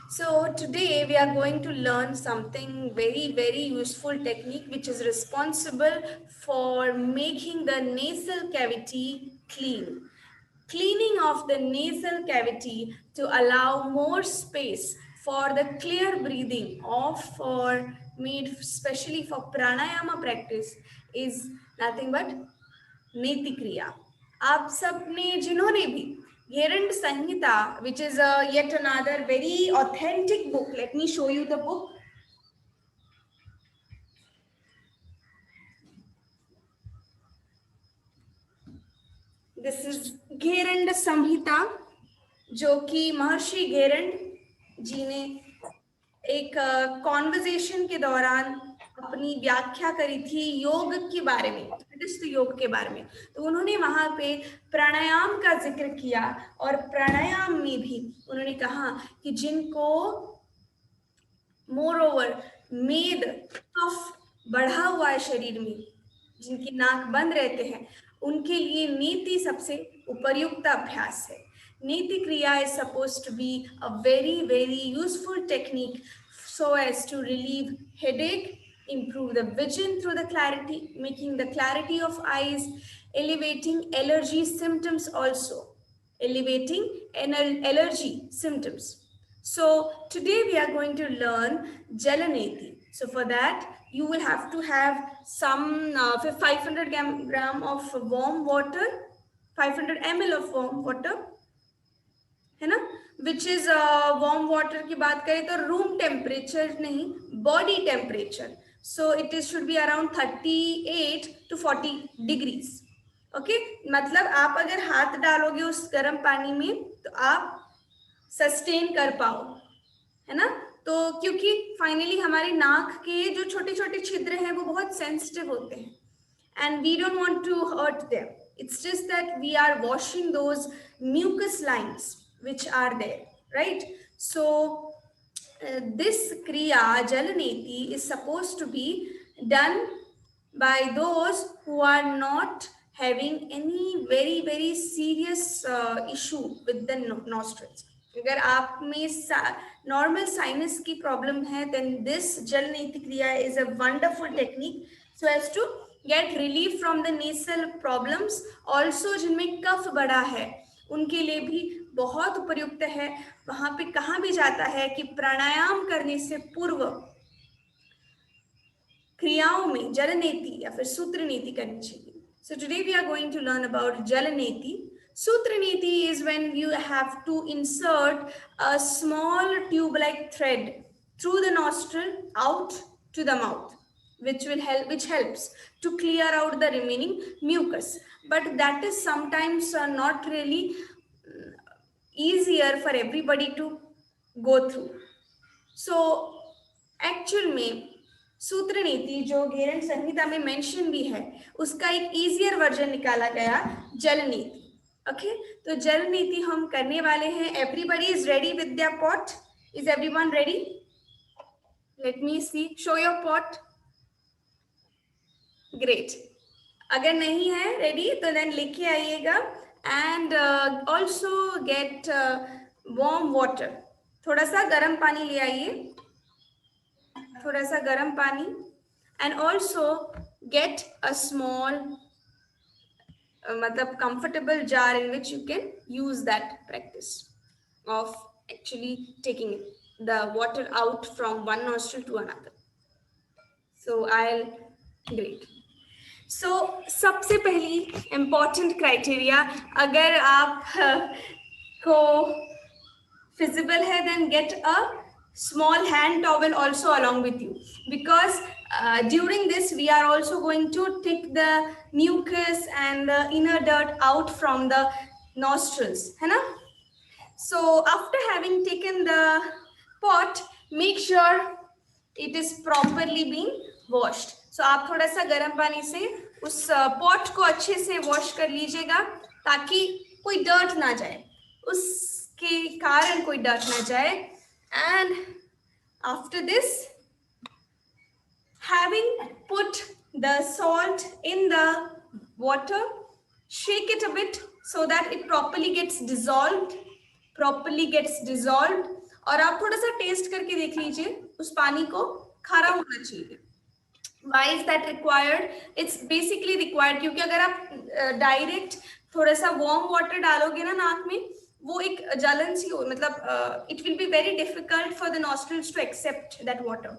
So today we are going to learn something very useful technique which is responsible for making the nasal cavity clean. Cleaning of the nasal cavity to allow more space for the clear breathing of or made specially for pranayama practice is nothing but नीति क्रिया. आप सबने जिन्होंने भी घेरंड संहिता, which is a yet another very authentic book. Let me show you the book. This is Gheranda संहिता, जो कि महर्षि घेरंड जी ने एक कॉन्वर्जेशन के दौरान अपनी व्याख्या करी थी योग के बारे में, तटस्थ योग के बारे में. तो उन्होंने वहां पे प्राणायाम का जिक्र किया और प्राणायाम में भी उन्होंने कहा कि जिनको मोर ओवर मेद कफ बढ़ा हुआ है शरीर में, जिनकी नाक बंद रहते हैं, उनके लिए नीति सबसे उपयुक्त अभ्यास है. नीति क्रिया is supposed to be a very useful technique so as to relieve headache, improve the vision through the clarity, making the clarity of eyes, elevating allergy symptoms also, elevating allergy symptoms. So today we are going to learn Jalaneti. So for that you will have to have some 500 gram of warm water, 500 ml of warm water, है ना, which is warm water की बात करें तो room temperature नहीं, body temperature. So it is should be around 38 to 40 degrees. Okay, मतलब आप अगर हाथ डालोगे उस गर्म पानी में तो आप सस्टेन कर पाओ, है ना. तो क्योंकि फाइनली हमारे नाक के जो छोटे छोटे छिद्र हैं वो बहुत सेंसिटिव होते हैं and we don't want to hurt them. It's just that we are washing those mucus lines which are there, right? So this kriya Jalaneti is supposed to be done by those who are not having any very serious issue with the nostrils. अगर आप में normal sinus की problem है, then this Jalaneti kriya is a wonderful technique so as to get relief from the nasal problems. Also जिनमें कफ बढ़ा है उनके लिए भी बहुत उपयुक्त है. वहां पे कहा भी जाता है कि प्राणायाम करने से पूर्व क्रियाओं में जलनेति या फिर सूत्र नीति करनी चाहिए. So today we are going to learn about Jalaneti. Sutra Niti is when you have to insert a small tube-like thread through the nostril out to the mouth, which helps to clear out the remaining mucus. But that is sometimes not really easier for everybody to go through. So actual में सूत्र नीति जो घेरंड संहिता में mention भी है, उसका एक easier version निकाला गया, जल नीति. ओके, तो जल नीति हम करने वाले हैं. Everybody is ready with their pot? Is everyone ready? Let me see, show your pot. Great. अगर नहीं है रेडी तो देन लेके आइएगा. And also get warm water. थोड़ा सा गर्म पानी ले आइए, थोड़ा सा गर्म पानी. And also get a small मतलब comfortable jar in which you can use that practice of actually taking the water out from one nostril to another. So great. So सबसे पहली important criteria, अगर आप को feasible है then get a small hand towel also along with you, because during this we are also going to take the mucus and the inner dirt out from the nostrils, है ना. So after having taken the pot, make sure it is properly being washed. So आप थोड़ा सा गर्म पानी से उस pot को अच्छे से wash कर लीजिएगा ताकि कोई dirt ना जाए, उसके कारण कोई dirt ना जाए. And after this, having put the salt in the water, shake it a bit so that it properly gets dissolved. और आप थोड़ा सा टेस्ट करके देख लीजिए, उस पानी को खारा होना चाहिए। Why is that required? It's basically required क्योंकि अगर आप डायरेक्ट थोड़ा सा वार्म वाटर डालोगे ना नाक में, वो एक जलन सी हो, मतलब it will be very difficult for the nostrils to accept that water.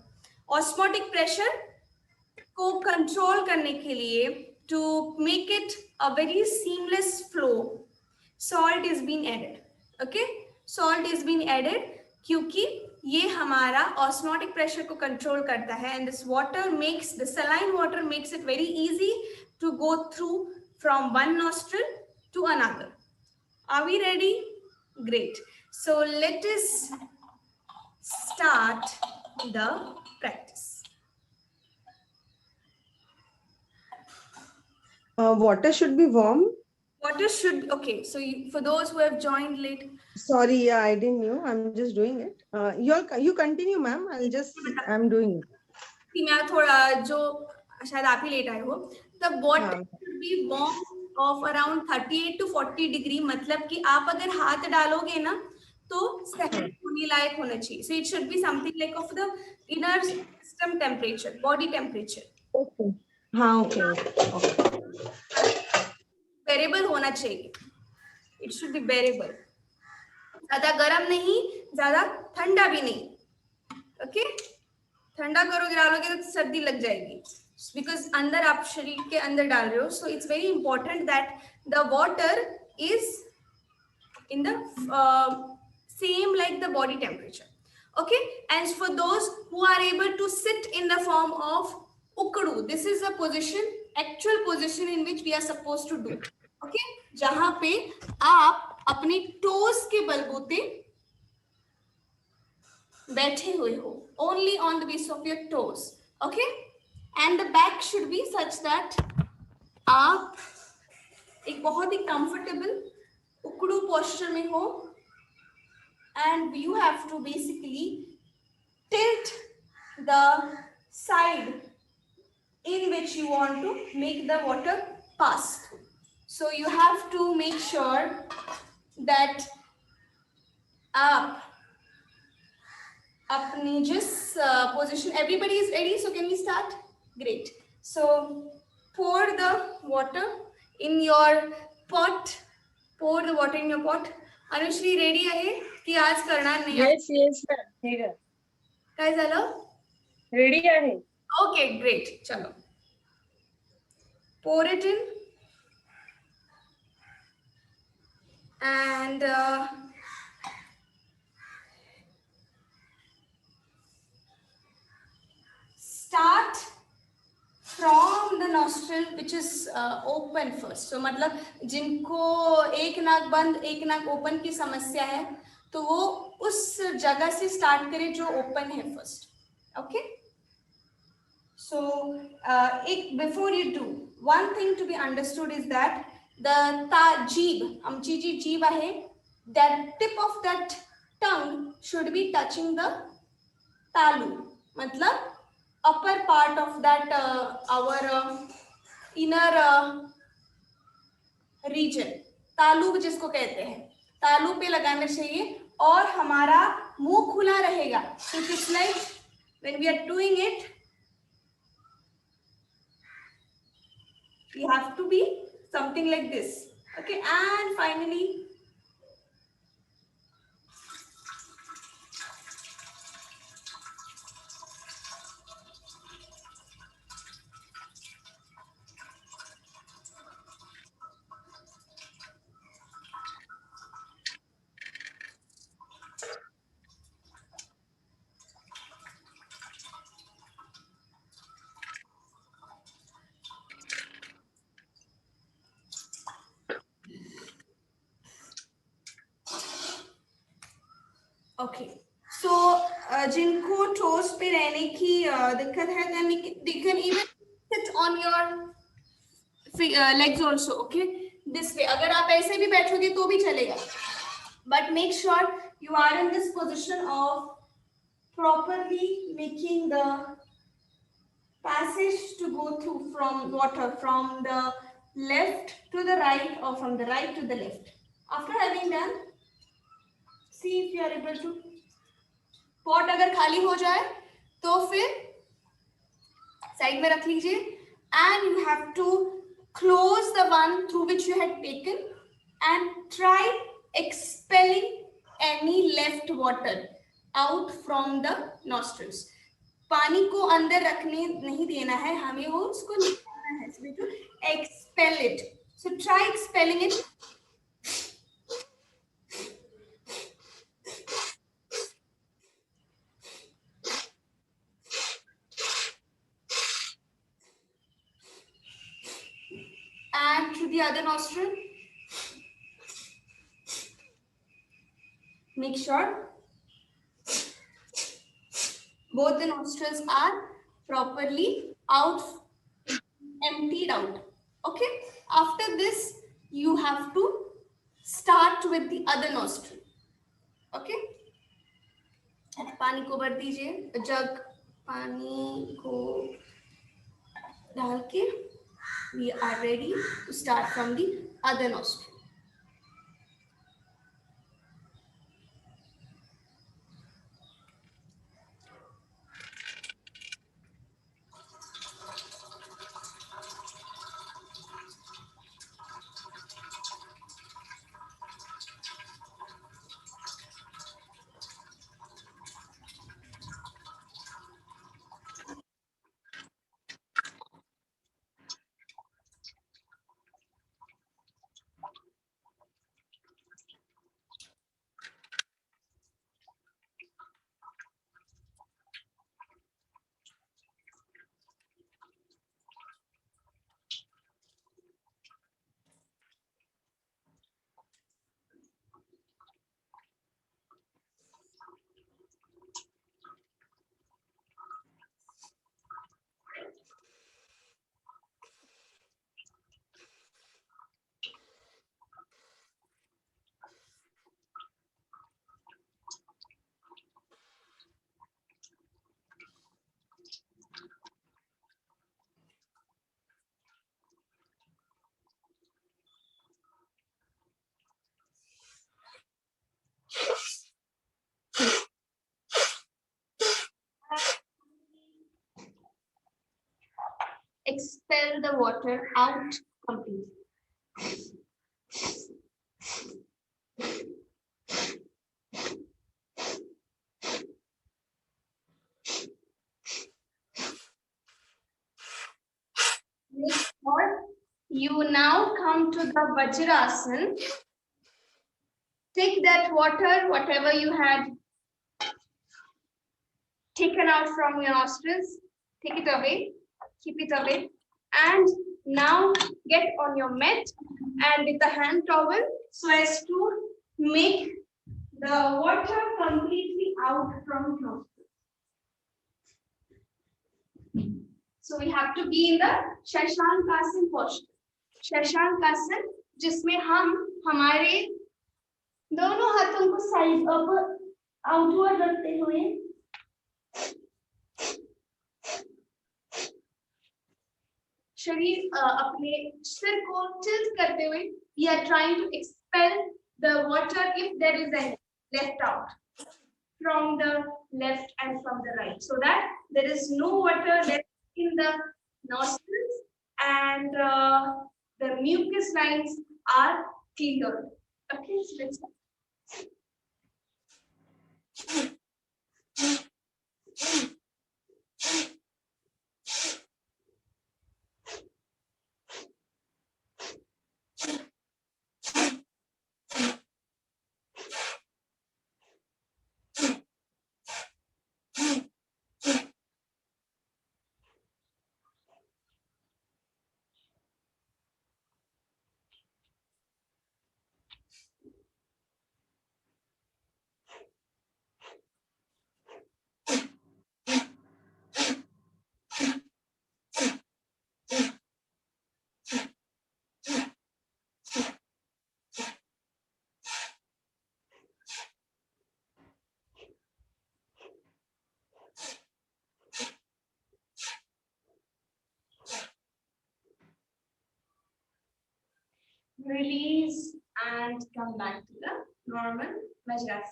Osmotic pressure को कंट्रोल करने के लिए, to make it a very seamless flow, salt is been added. Okay, salt is been added क्योंकि ये हमारा osmotic pressure को control करता है, and this water makes, the saline water makes it very easy to go through from one nostril to another. Are we ready? Great. So let us start the practice. Water should be warm. Water should, okay, so for those who have joined late. Sorry, yeah, I didn't know. I'm just doing it. You continue, ma'am. I'm doing it. मैं थोड़ा, जो शायद आप ही late आए हो, the water should be warm of around 38 to 40 degree, मतलब कि आप अगर हाथ डालोगे ना तो सहन होने लायक होना चाहिए। So it should be something like of the inner system temperature, body temperature. Okay. हाँ, okay. बेरेबल होना चाहिए, इट शुड बी बेरेबल, ज्यादा गर्म नहीं, ज्यादा ठंडा भी नहीं। ओके, ठंडा करोगे डालोगे तो सर्दी लग जाएगी, बिकॉज अंदर आप शरीर के अंदर डाल रहे हो। So it's very important that the water is in the same like the body temperature. okay, and for those who are able to sit in the form of ukdu, this is a position, actual position in which we are supposed to do. okay, जहां पे आप अपने toast के बलबूते बैठे हुए हो, only on the base of your toes. okay, and the back should be such that आप एक बहुत ही comfortable ukdu posture में हो, and you have to basically tilt the side in which you want to make the water pass through. So you have to make sure that आप अपनी जिस position, everybody is ready, so can we start? Great. So pour the water in your pot. Pour the water in your pot. Anushree ready आहे की आज करणार नाही? Yes yes sir, ठीक आहे. काय झालं? रेडी आहे. Okay, great. चलो, pour it in and start from the nostril which is open first. So मतलब जिनको एक नाक बंद एक नाक ओपन की समस्या है तो वो उस जगह से स्टार्ट करें जो ओपन है first. Okay, so before you do, one thing to be understood is that the jeeb, आमची जी जीभ आहे, that tip of that tongue should be touching the talu, मतलब upper part of that our inner region, तालू जिसको कहते हैं, तालू पे लगाना चाहिए और हमारा मुंह खुला रहेगा. So it's like when we are doing it, we have to be something like this. Okay, and finally okay. So जिनको टोस पे रहने की दिक्कत है, they can even sit on your legs also. Okay, this way. अगर आप ऐसे भी बैठोगे तो भी चलेगा, but make sure you are in this position of properly making the passage to go through from water from the left to the right or from the right to the left. After having done, see if you are able to pot अगर खाली हो जाए तो फिर side में रख लीजिए and you have to close the one through which you had taken and try expelling any left water out from the nostrils. पानी को अंदर रखने नहीं देना है, हमें वो उसको निकालना है. So we have to expel it. So try expelling it. And through the other nostril. Make sure both the nostrils are properly out, emptied out. Okay. After this, you have to start with the other nostril. Okay. पानी को भर दीजिए, जग पानी को डाल के we are ready to start from the other nostril. Expel the water out completely. Next part, you now come to the Vajrasana. Take that water, whatever you had taken out from your nostrils, take it away, keep it away, and now get on your mat and with the hand towel so as to make the water completely out from your nostrils. So we have to be in the Shashankasana posture. Shashankasana जिसमें हम हमारे दोनों हाथों को side up outward रखते हुए शरीर अपने सिर को टिल्ट करते हुए we are trying to expel the water if there is any left out from the left and from the right, so that there is no water left in the nostrils and the mucus lines are cleared. Okay, so let's start. Release and come back to the normal Vajrasana.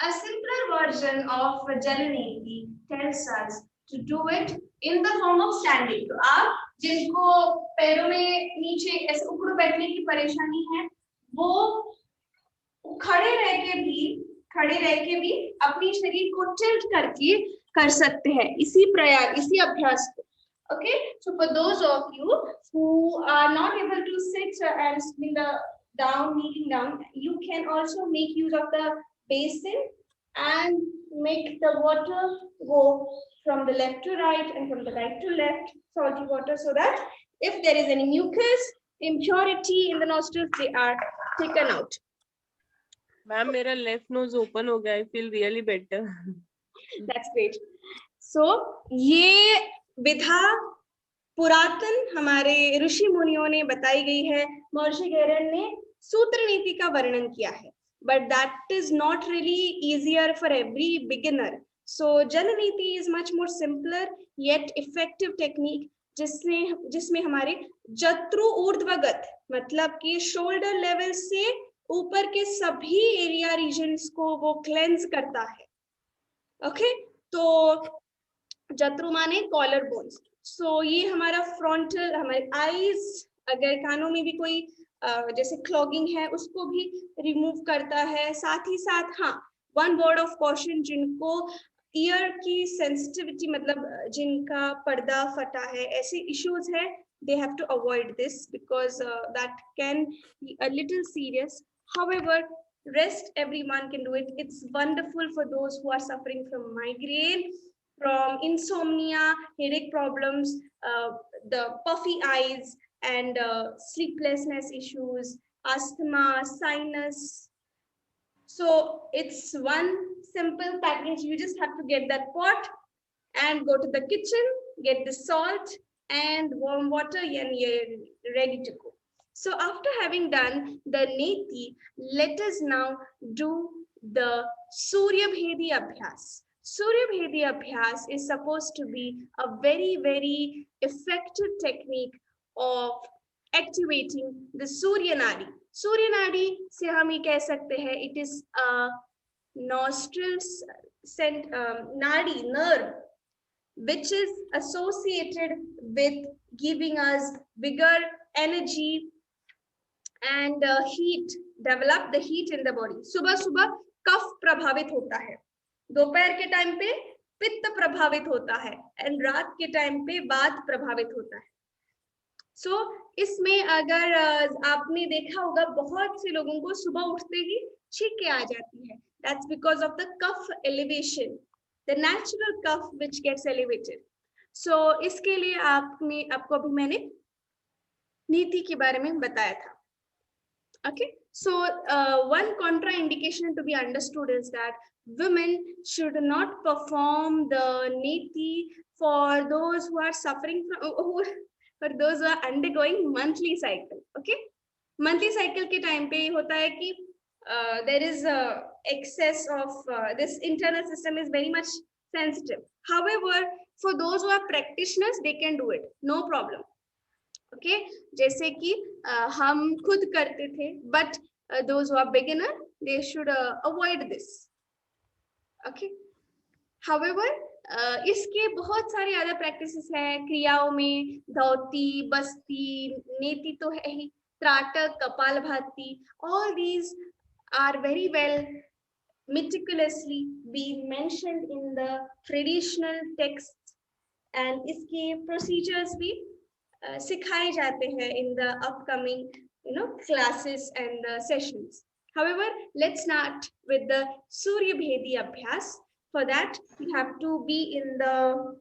A simpler version of Jalaneti tells us to do it in the form of standing. तो आप जिनको पैरों में नीचे ऐसे उकड़ बैठने की परेशानी है, वो खड़े रह के भी अपनी शरीर को टिल्ट करके कर सकते हैं इसी अभ्यास को. Okay, so for those of you who are not able to sit and in the kneeling down, you can also make use of the basin and make the water go from the left to right and from the right to left, salty water, so that if there is any mucus, impurity in the nostrils, they are taken out. Ma'am मेरा left knows open हो गया, I feel really better. That's great. So ये विधा पुरातन हमारे ऋषि मुनियों ने बताई गई है. महर्षि गैरन ने सूत्र नीति का वर्णन किया है, but that is not really easier for every beginner. So जल नीति is much more simpler yet effective technique जिसमें हमारे जत्रु ऊर्ध्वगत मतलब कि शोल्डर लेवल से ऊपर के सभी एरिया रीजन्स को वो क्लेंस करता है. ओके, तो जत्रु माने कॉलर बोन्स. सो ये हमारा फ्रंटल, हमारे आईज, अगर कानों में भी कोई जैसे क्लॉगिंग है उसको भी रिमूव करता है. साथ ही साथ हाँ, वन वर्ड ऑफ कॉशन, जिनको ईयर की सेंसिटिविटी मतलब जिनका पर्दा फटा है, ऐसे इश्यूज है, they have to avoid this because that can be a little serious. However, rest everyone can do it. It's wonderful for those who are suffering from migraine, from insomnia, headache problems, the puffy eyes, and sleeplessness issues, asthma, sinus. So it's one simple package. You just have to get that pot and go to the kitchen, get the salt and warm water, and you're ready to go. So after having done the neti, let us now do the Surya Bhedi Abhyas. Surya Bhedi Abhyas is supposed to be a very, very effective technique of activating the Surya Nadi. Surya Nadi से हम ये कह सकते हैं, it is a nostrils nadi, nerve, which is associated with giving us vigor, energy, and heat, develop the heat in the body. सुबह सुबह कफ प्रभावित होता है, दोपहर के टाइम पे पित्त प्रभावित होता है, एंड रात के टाइम पे वात प्रभावित होता है. सो इसमें अगर आपने देखा होगा, बहुत से लोगों को सुबह उठते ही छींकें आ जाती है. That's because of the cough elevation, the natural cough which gets elevated. So इसके लिए आपको अभी मैंने नीति के बारे में बताया था. Okay, so one contraindication to be understood is that women should not perform the niti for those who are suffering from for those who are undergoing monthly cycle. Okay, monthly cycle के time पे होता है कि there is excess of this internal system is very much sensitive. However, for those who are practitioners, they can do it, no problem. Okay, जैसे कि हम खुद करते थे, but those who are beginner, they should avoid this. Okay, however, इसके बहुत सारे other practices हैं क्रियाओं में. धौती, बस्ती, नेति तो है ही, त्राटक, kapalbhati, all these are very well meticulously being mentioned in the traditional texts, and इसके procedures भी सिखाए जाते हैं in the upcoming classes and sessions. However, let's start with the Surya Bhedi Abhyas. For that, you have to be in the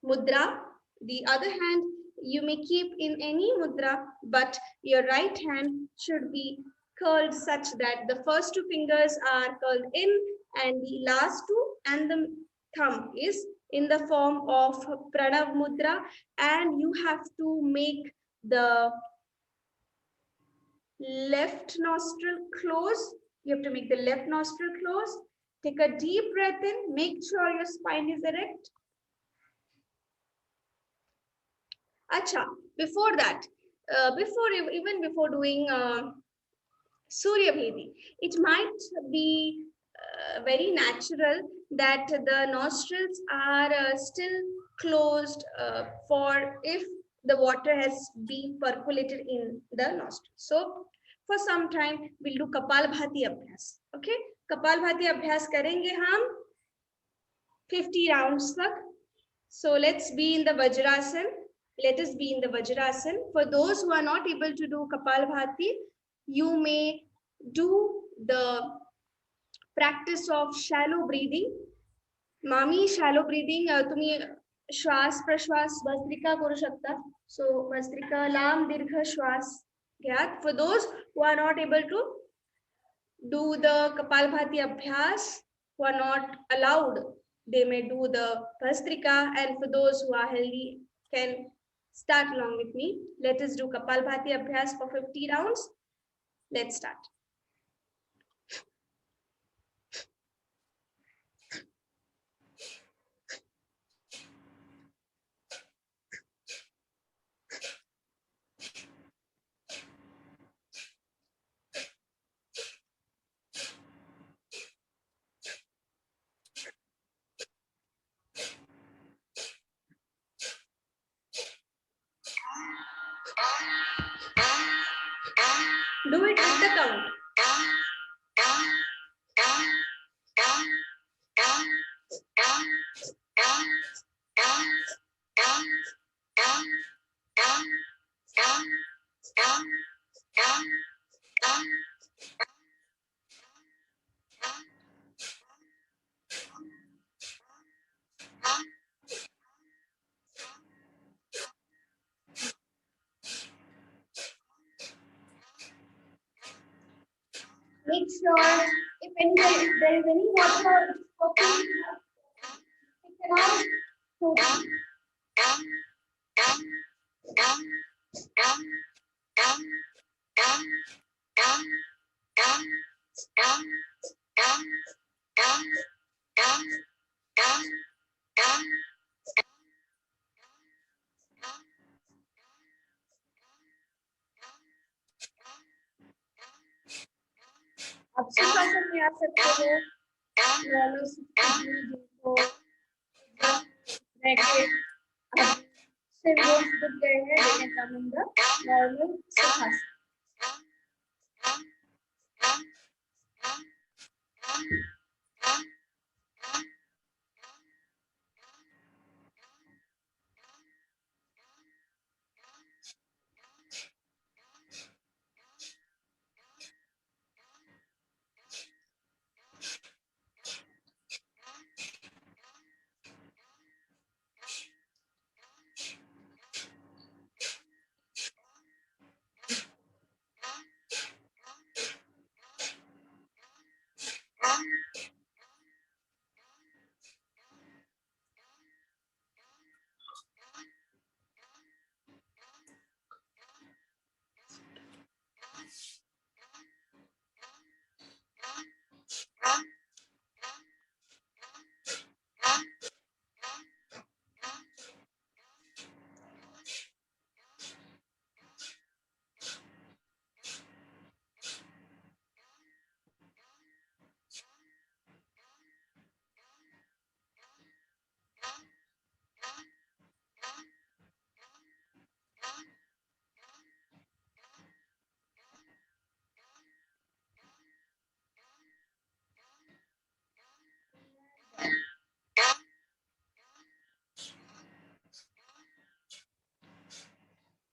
mudra. The other hand you may keep in any mudra, but your right hand should be curled such that the first two fingers are curled in and the last two and the thumb is in the form of Pranav Mudra, and you have to make the left nostril close. You have to make the left nostril close. Take a deep breath in. Make sure your spine is erect. Acha, before that, before doing Surya Bhedi, it might be very natural that the nostrils are still closed for if the water has been percolated in the nostrils. So for some time we'll do Kapalbhati Abhyas. Okay, Kapalbhati Abhyas karenge hum 50 rounds tak. So let's be in the Vajrasan. Let us be in the Vajrasan. For those who are not able to do Kapalbhati, you may do the practice of shallow breathing. Mami, shallow breathing. तुम्ही श्वास प्रश्वास भस्त्रिका करू शकता. So bhastrika लांब दीर्घ श्वास घ्या. For those who are not able to do the Kapalbhati Abhyas, who are not allowed, they may do the Bhastrika, and for those who are healthy can start along with me. Let us do Kapalbhati Abhyas for 50 rounds. Let's start. Do it with the count. Make sure if there is any water popping, pick it out. आप सुखासन में आ सकते हो, जिनको सिर bones दुख गए हैं, they can come in the normal Sukhasan.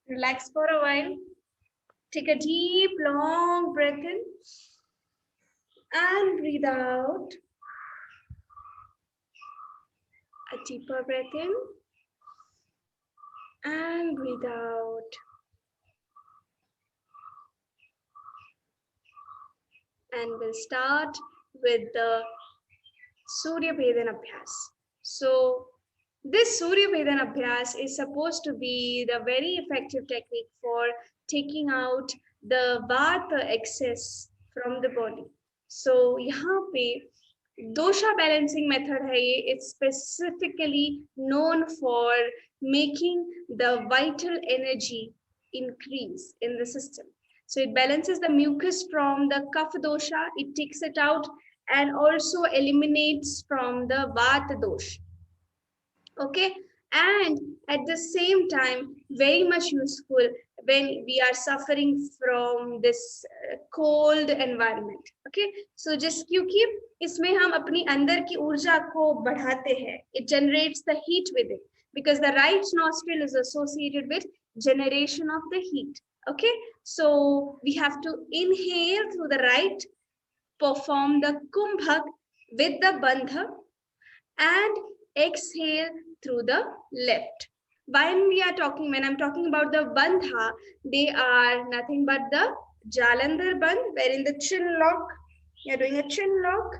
Relax for a while. Take a deep, long breath in and breathe out. A deeper breath in and breathe out. And we'll start with the Surya Bhedan Abhyas. So this Surya Bhedan Abhyas is supposed to be the very effective technique for taking out the Vata excess from the body. So यहाँ पे dosha balancing method है ये. It's specifically known for making the vital energy increase in the system. So it balances the mucus from the kapha dosha, it takes it out, and also eliminates from the Vata dosh. Okay, and at the same time very much useful when we are suffering from this cold environment. Okay, so just क्योंकि इसमें हम अपनी अंदर की ऊर्जा को बढ़ाते हैं, it generates the heat with it, because the right nostril is associated with generation of the heat. Okay, so we have to inhale through the right, perform the kumbhak with the bandha, and exhale through the left. When I'm talking about the bandha, they are nothing but the Jalandhar bandh, wherein the chin lock, you're doing a chin lock.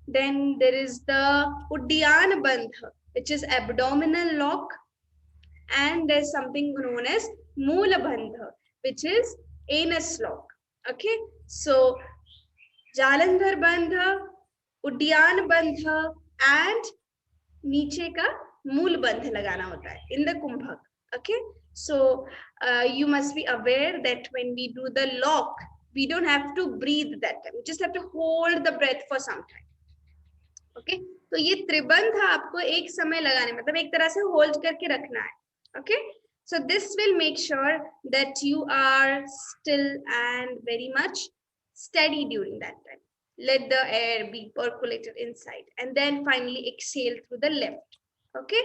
Then there is the Uddiyana bandha, which is abdominal lock. And there's something known as Moola bandha, which is anus lock. Okay, so Jalandhar bandha, Uddiyana bandha, and नीचे का मूल बंध लगाना होता है in the kumbhak. Okay, so you must be aware that when we do the lock, we don't have to breathe that time, we just have to hold the breath for some time. Okay, तो ये त्रिबंध आपको एक समय लगाने, मतलब एक तरह से होल्ड करके रखना है. Okay, so this will make sure that you are still and very much steady during that time. Let the air be percolated inside, and then finally exhale through the left. Okay,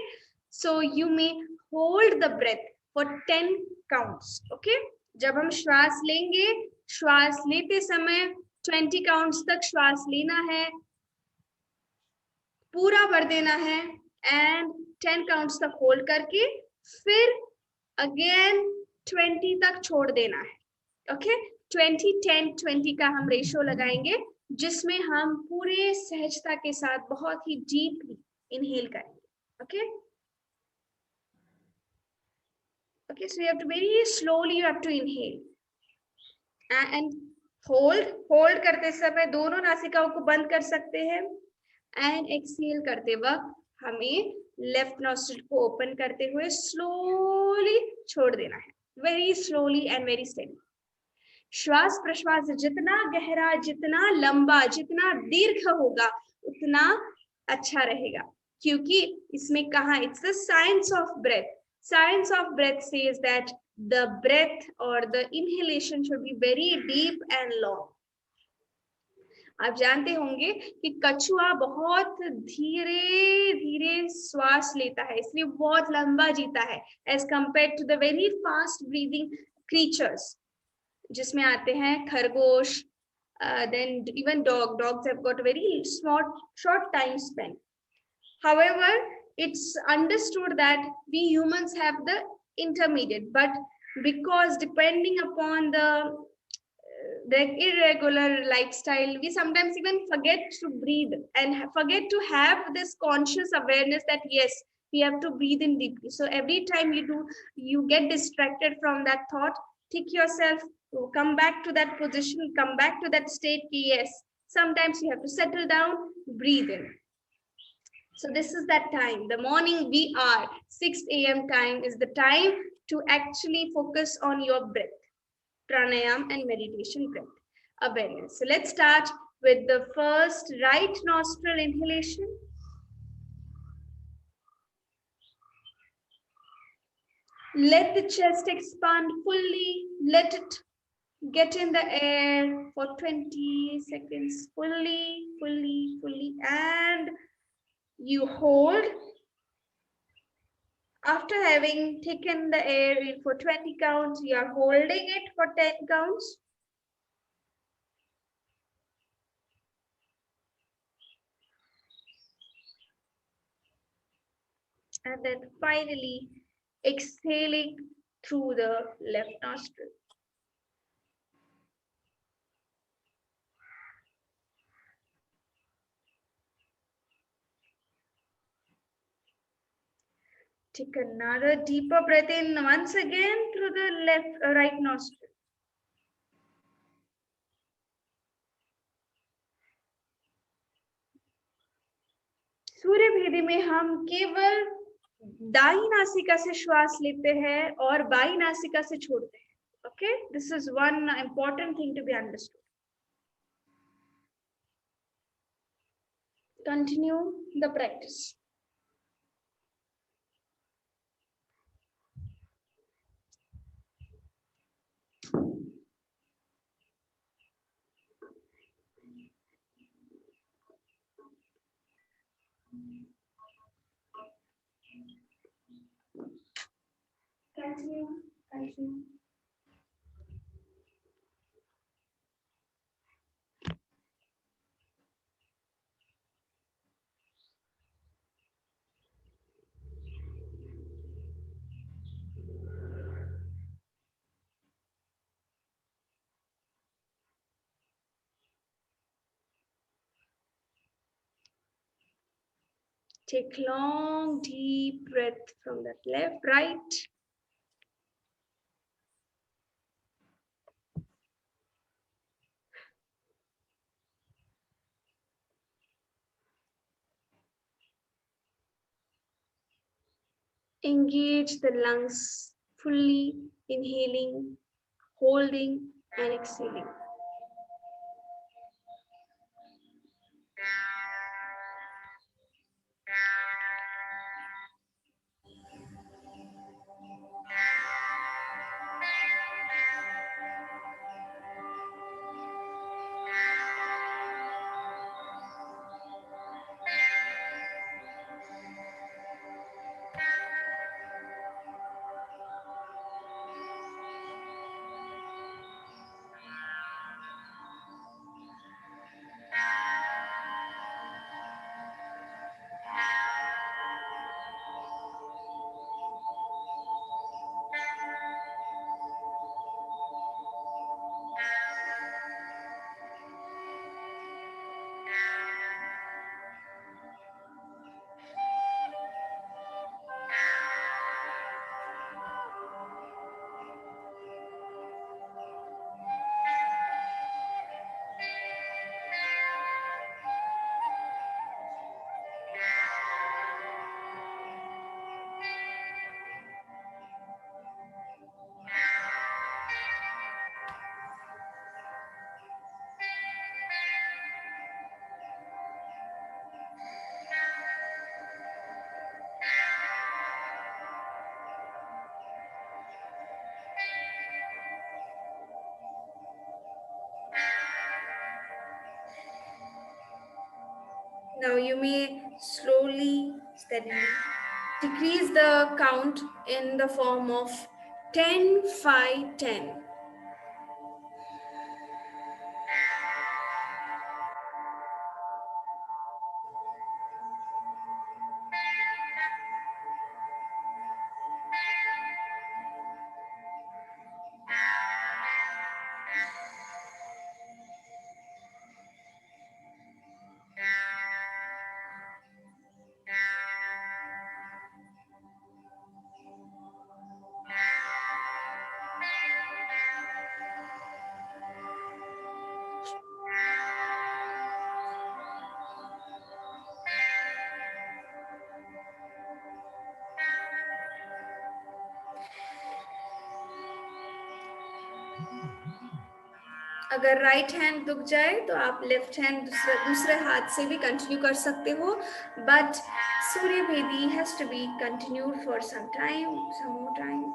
so you may hold the breath for 10 counts. Okay, जब हम श्वास लेंगे, श्वास लेते समय 20 counts तक श्वास लेना है, पूरा भर देना है, and 10 counts तक hold करके फिर again 20 तक छोड़ देना है. Okay, 20 10 20 का हम रेशियो लगाएंगे, जिसमें हम पूरे सहजता के साथ बहुत ही डीपली इनहेल करेंगे. Okay, okay, so you have to very slowly, you have to inhale and hold करते समय दोनों नासिकाओं को बंद कर सकते हैं, and exhale करते वक्त हमें लेफ्ट नॉस्ट्रिल को ओपन करते हुए स्लोली छोड़ देना है, very slowly and very steady. श्वास प्रश्वास जितना गहरा, जितना लंबा, जितना दीर्घ होगा उतना अच्छा रहेगा, क्योंकि इसमें कहा it's the science of breath. Science of breath says that the breath or the inhalation should be very deep and long. आप जानते होंगे कि कछुआ बहुत धीरे धीरे श्वास लेता है, इसलिए बहुत लंबा जीता है as compared to the very fast breathing creatures, जिसमें आते हैं खरगोश, then even dogs have got a very short time span. However, it's understood that we humans have the intermediate, but because depending upon the irregular lifestyle, we sometimes even forget to breathe and forget to have this conscious awareness that yes, we have to breathe in deeply. So every time you do, you get distracted from that thought. Take yourself, come back to that position, come back to that state. Yes, sometimes you have to settle down, breathe in. So this is that time, the morning we are 6 a.m. time is the time to actually focus on your breath, pranayam and meditation breath awareness. So let's start with the first right nostril inhalation. Let the chest expand fully, let it get in the air for 20 seconds, fully, and you hold. After having taken the air in for 20 counts, you are holding it for 10 counts. And then finally exhaling through the left nostril. Take another deeper breath in once again through the right nostril. सूर्य भेदी में हम केवल दाई नासिका से श्वास लेते हैं और बाई नासिका से छोड़ते हैं. Okay, this is one important thing to be understood. continue the practice. Continue. Take long, deep breath from the left, right. Engage the lungs fully, inhaling, holding, and exhaling. Now you may slowly, steadily decrease the count in the form of 10, 5, 10. अगर right hand दुख जाए तो आप left hand दूसरे हाथ से भी continue कर सकते हो, but Surya Bhedi has to be continued for some more time.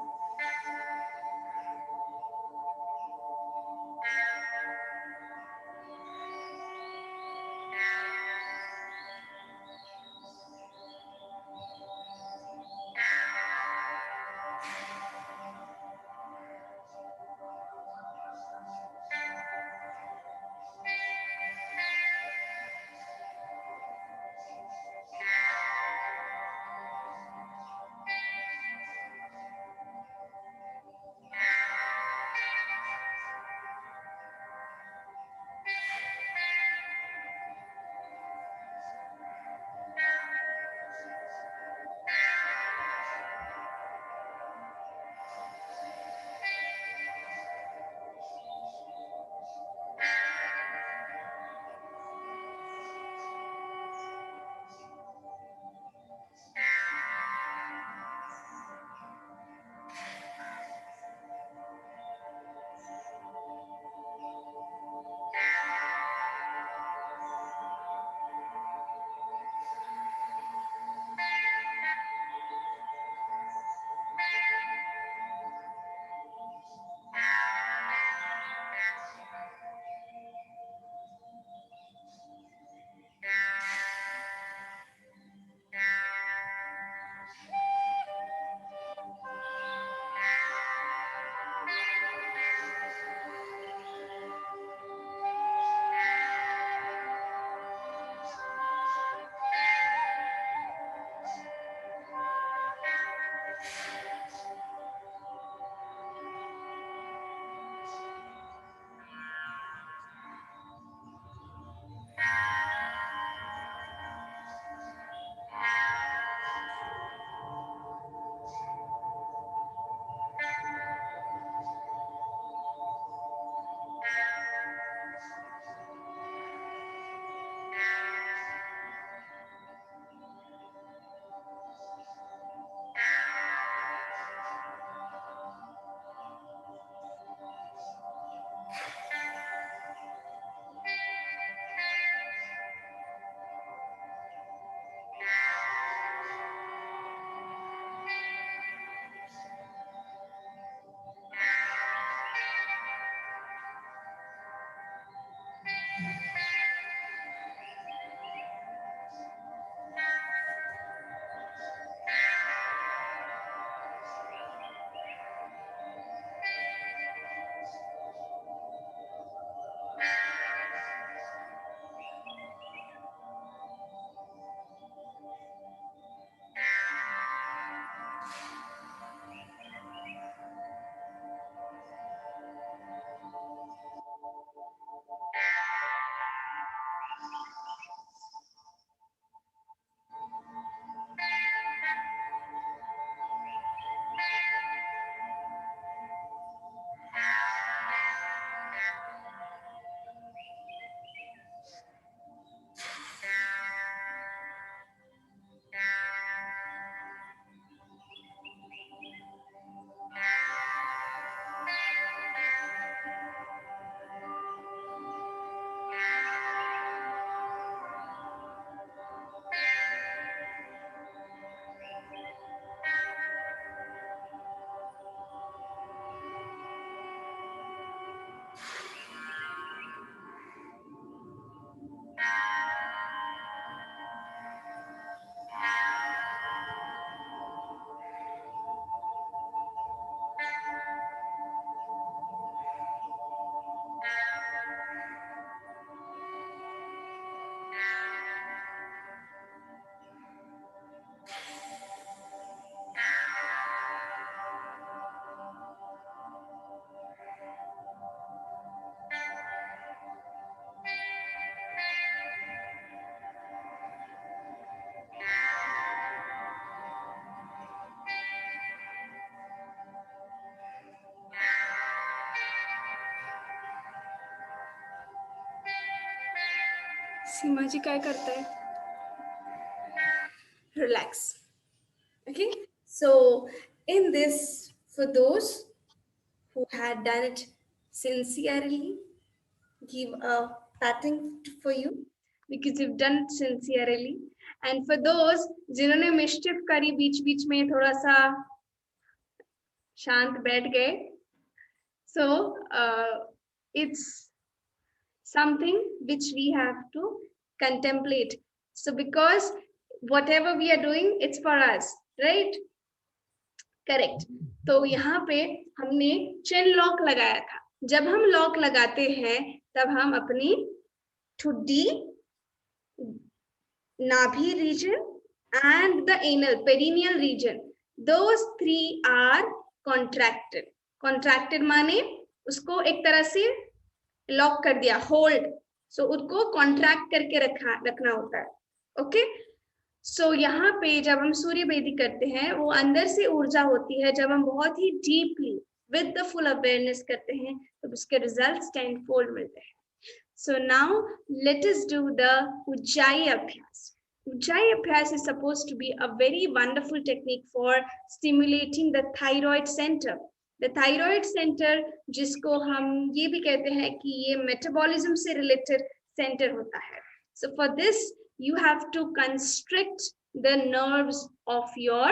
Seema ji काय करते हैं? Relax. Okay. So in this, for those who had done it sincerely, give a patting for you because you've done it sincerely. And for those जिन्होंने mischief करी बीच बीच में थोड़ा सा शांत बैठ गए, so it's something which we have to contemplate. So because whatever we are doing, it's for us, right? Correct. तो यहाँ पे हमने चिन लॉक लगाया था. जब हम लॉक लगाते हैं तब हम अपनी ठुड्डी, नाभि region and the anal perineal region, those three are contracted. Contracted माने उसको एक तरह से लॉक कर दिया, होल्ड. सो उसको कॉन्ट्रैक्ट करके रखना होता है. ओके. सो यहाँ पे जब हम सूर्य बेदी करते हैं वो अंदर से ऊर्जा होती है. जब हम बहुत ही deeply with the full awareness करते हैं तो उसके रिजल्ट्स टेनफोल्ड मिलते हैं. So now let us do the Ujjayi abhyas. Ujjayi Abhyas is supposed to be a very wonderful technique for stimulating the thyroid center. The thyroid center, जिसको हम ये भी कहते हैं कि ये metabolism से related center होता है. So for this, you have to constrict the nerves of your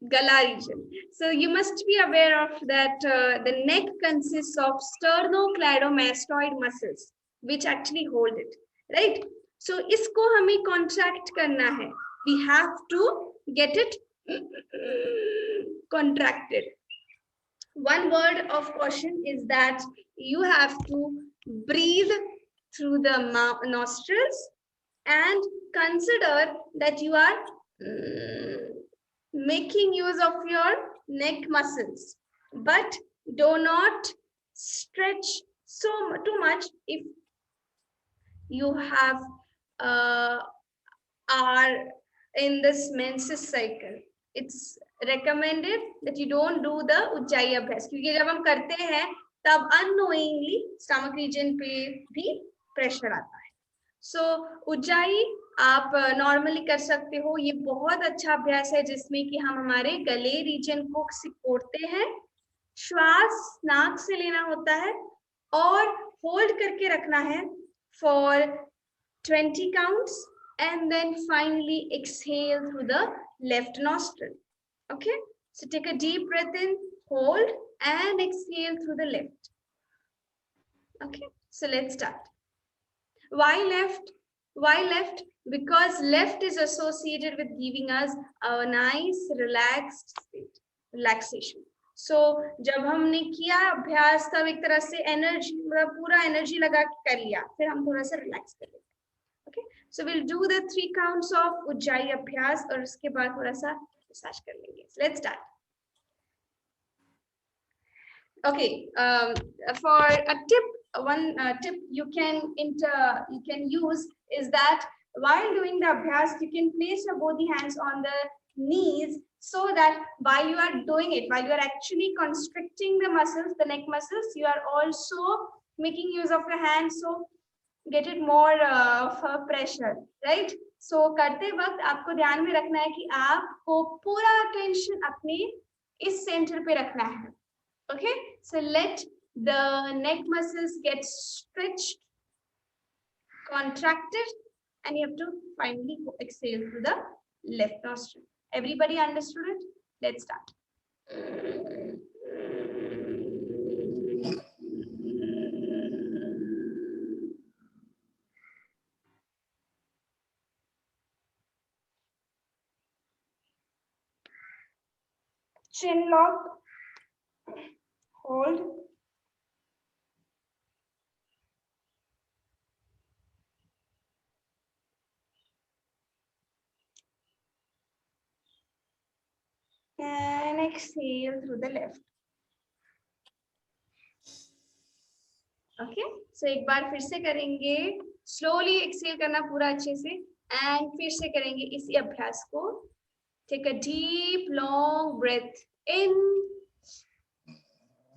gala region. So you must be aware of that the neck consists of sternocleidomastoid muscles, which actually hold it. Right? So इसको हमें contract करना है. We have to get it contracted. One word of caution is that you have to breathe through the nostrils and consider that you are making use of your neck muscles, but do not stretch too much if you have are in this menses cycle. It's recommended that you don't do the ujjayi abhyas, क्योंकि जब हम करते हैं तब unknowingly stomach region पे भी pressure आता है. So ujjayi आप normally कर सकते हो. ये बहुत अच्छा अभ्यास है जिसमें कि हम हमारे गले region को सिकोड़ते हैं. श्वास नाक से लेना होता है और hold करके रखना है for 20 counts and then finally exhale through the left nostril. Okay, so take a deep breath in, hold and exhale through the left. Okay, so let's start. Why left? Why left? Because left is associated with giving us a nice relaxed state, relaxation. So जब हमने किया अभ्यास तब एक तरह से energy, पूरा energy लगा के कर लिया, फिर हम थोड़ा सा रिलैक्स कर लेंगे. Okay, so we'll do the 3 counts of ujjayi abhyas और उसके बाद थोड़ा सा मसाज कर लेंगे. So let's start. Okay, for a tip, one tip you can use is that while doing the abhyas, you can place your both the hands on the knees, so that while you are doing it, while you are actually constricting the muscles, the neck muscles, you are also making use of your hands, so get it more of pressure, right? So करते वक्त आपको ध्यान में रखना है कि आपको पूरा attention अपने इस center पे रखना है. Okay, so let the neck muscles get stretched, contracted, and you have to finally exhale through the left nostril. Everybody understood it? Let's start. Chin lock, hold. And exhale through the left. Okay, so एक बार फिर से करेंगे. Slowly exhale करना पूरा अच्छे से, and फिर से करेंगे इसी अभ्यास को. Take a deep, long breath in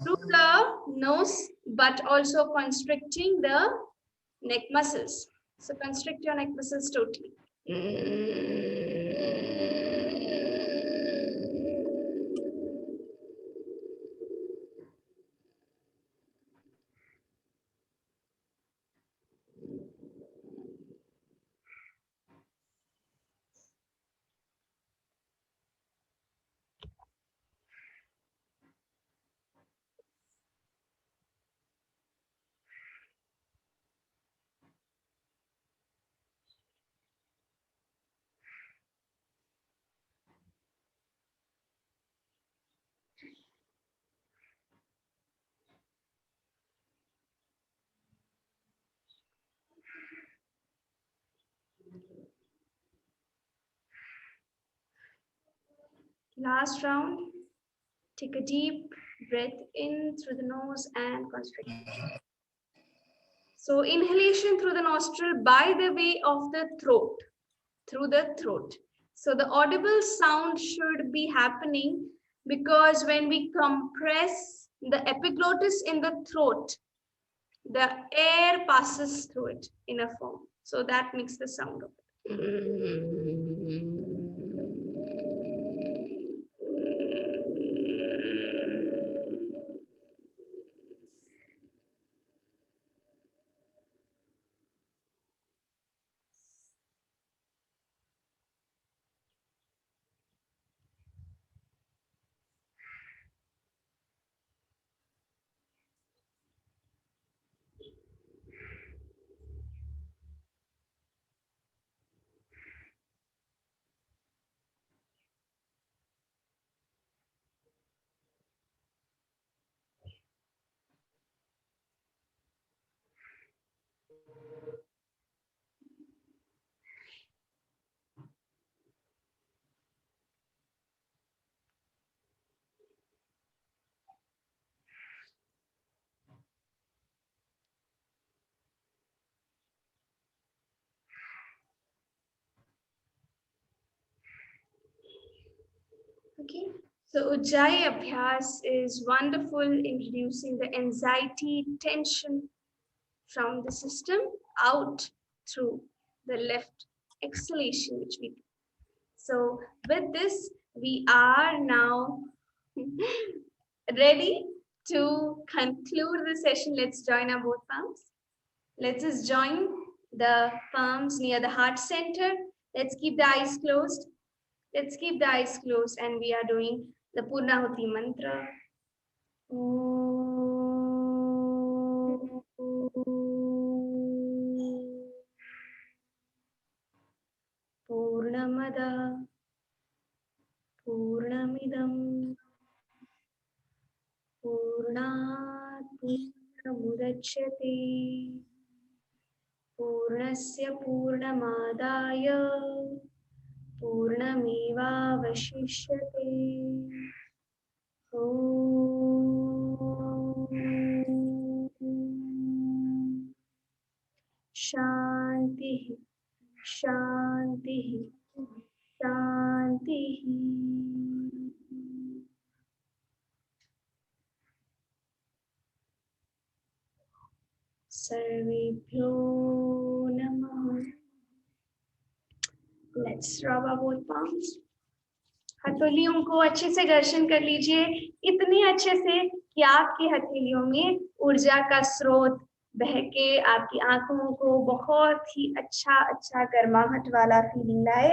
through the nose, but also constricting the neck muscles. So constrict your neck muscles totally. Last round. Take a deep breath in through the nose and constrict. So inhalation through the nostril by the way of the throat, through the throat. So the audible sound should be happening because when we compress the epiglottis in the throat, the air passes through it in a form. So that makes the sound of it. Okay, so Ujjayi Abhyas is wonderful in reducing the anxiety, tension from the system out through the left exhalation, which we do. So with this, we are now ready to conclude the session. Let's join our both palms. Let's just join the palms near the heart center. Let's keep the eyes closed. Let's keep the eyes closed and we are doing the Purnahuti mantra. Purnamada Purnamidam Purnat Purnamudachyate Purnasya Purnamadaya Purnamevavashishyate. Shanti, Shanti, Shanti. Sarvebhyo Namah. Let's rub our both palms. हथेलियों को अच्छे से घर्षण कर लीजिए, इतने अच्छे से कि आपकी हथेलियों में ऊर्जा का स्रोत बहके आपकी आंखों को बहुत ही अच्छा गर्माहट वाला फीलिंग लाए.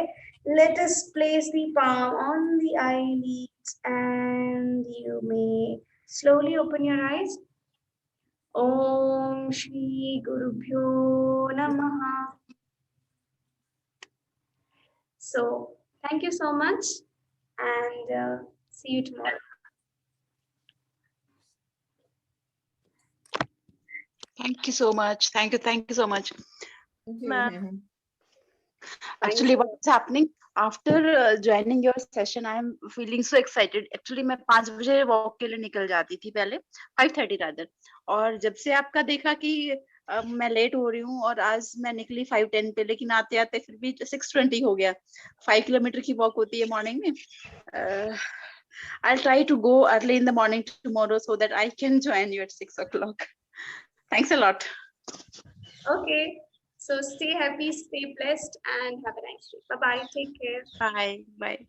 Let us place the palm on the eyelids and you may slowly open your eyes. Om Shri Gurubhyo Namaha. So thank you so much and see you tomorrow. Thank you so much. Thank you so much. Thank you, Ma'am. ma'am. Actually, what's happening after joining your session, I am feeling so excited. Actually, मैं 5 बजे walk के लिए निकल जाती थी पहले, 5:30 rather. और जब से आपका देखा कि मैं लेट हो रही हूँ और आज मैं निकली 5:10 पे, लेकिन आते आते फिर भी 6:20 हो गया. 5 किलोमीटर की वॉक होती है मॉर्निंग में. I'll try to go early in the morning tomorrow so that I can join you at 6 o'clock. Thanks a lot. Okay. So stay happy, stay blessed, and have a nice day. Bye bye. Take care. Bye. Bye.